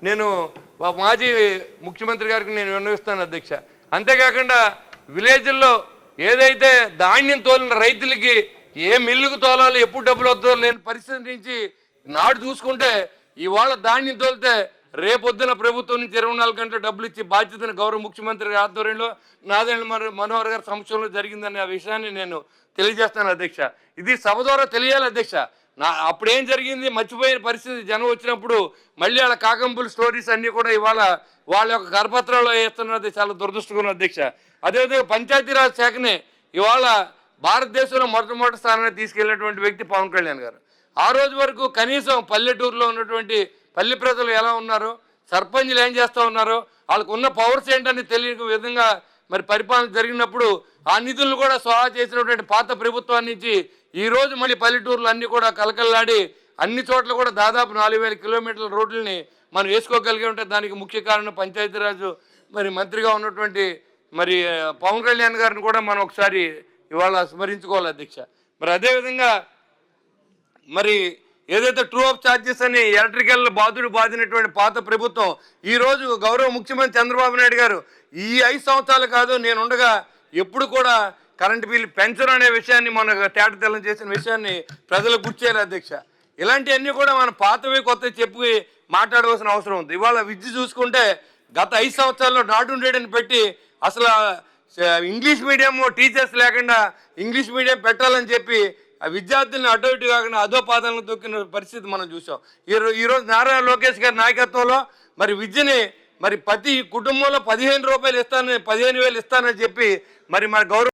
నేను మాజీ ముఖ్యమంత్రి గారికి నేను విన్నవిస్తాను అధ్యక్ష. అంతేకాకుండా విలేజ్ల్లో ఏదైతే ధాన్యం తోలిన రైతులకి ఏ మిల్లుకు తోలాలో ఎప్పుడు డబ్బులు వద్దో లేని పరిస్థితి నుంచి నాడు చూసుకుంటే ఇవాళ ధాన్యం తోలితే రేపొద్దున ప్రభుత్వం నుంచి 24 గంటల డబ్బులు ఇచ్చి బాధ్యతను గౌరవ ముఖ్యమంత్రి గారి ఆధ్వర్యంలో నాదెండ్ల మనోహర్ గారి సమక్షంలో జరిగిందనే ఆ విషయాన్ని నేను తెలియజేస్తాను అధ్యక్ష. ఇది సభ ద్వారా తెలియాలి అధ్యక్ష. అప్పుడేం జరిగింది మర్చిపోయిన పరిస్థితి జనం వచ్చినప్పుడు మళ్ళీ వాళ్ళ కాకంబుల్ స్టోరీస్ అన్నీ కూడా ఇవాళ వాళ్ళ యొక్క కరపత్రాల్లో వేస్తున్నది చాలా దురదృష్టకరం అధ్యక్ష. అదేవిధంగా పంచాయతీరాజ్ శాఖనే ఇవాళ భారతదేశంలో మొట్టమొదటి స్థానాన్ని తీసుకెళ్లినటువంటి వ్యక్తి పవన్ కళ్యాణ్ గారు. ఆ రోజు వరకు కనీసం పల్లెటూరులో ఉన్నటువంటి పల్లె ప్రజలు ఎలా ఉన్నారో, సర్పంచ్లు ఏం చేస్తూ ఉన్నారో, వాళ్ళకు ఉన్న పవర్స్ ఏంటని తెలియని విధంగా మరి పరిపాలన జరిగినప్పుడు ఆ నిధులను కూడా సోహా చేసినటువంటి పాత ప్రభుత్వాన్ని నుంచి ఈరోజు మళ్ళీ పల్లెటూరులు అన్నీ కూడా కలకల్లాడి అన్ని చోట్ల కూడా దాదాపు 4000 కిలోమీటర్ల రోడ్లని మనం వేసుకోగలిగి ఉంటే దానికి ముఖ్య కారణం పంచాయతీరాజు మరి మంత్రిగా ఉన్నటువంటి మరి పవన్ కళ్యాణ్ గారిని కూడా మనం ఒకసారి ఇవాళ స్మరించుకోవాలి అధ్యక్ష. మరి అదేవిధంగా మరి ఏదైతే ట్రూ ఆఫ్ ఛార్జెస్ అని ఎలక్ట్రికల్ బాధినటువంటి పాత ప్రభుత్వం ఈరోజు గౌరవ ముఖ్యమంత్రి చంద్రబాబు నాయుడు గారు ఈ 5 సంవత్సరాలు కాదు నేనుండగా ఎప్పుడు కూడా కరెంటు బిల్లు పెంచడం అనే విషయాన్ని మన తేటతెల్లం చేసిన విషయాన్ని ప్రజలకు గుర్తు చేయాలి అధ్యక్ష. ఇలాంటివన్నీ కూడా మన పాతవి కొత్త చెప్పి మాట్లాడవలసిన అవసరం ఉంది. ఇవాళ విద్య చూసుకుంటే గత 5 సంవత్సరాల్లో నాట్ ఉండేడని పెట్టి అసలు ఇంగ్లీష్ మీడియం టీచర్స్ లేకుండా ఇంగ్లీష్ మీడియం పెట్టాలని చెప్పి ఆ విద్యార్థులను అటు ఇటు కాకుండా అధోపాదాలను తొక్కిన పరిస్థితి మనం చూసాం. ఈరోజు నారా లోకేష్ గారి నాయకత్వంలో మరి విద్యని మరి ప్రతి కుటుంబంలో 15,000 ఇస్తానని 15,000 ఇస్తానని చెప్పి మరి మన గౌరవ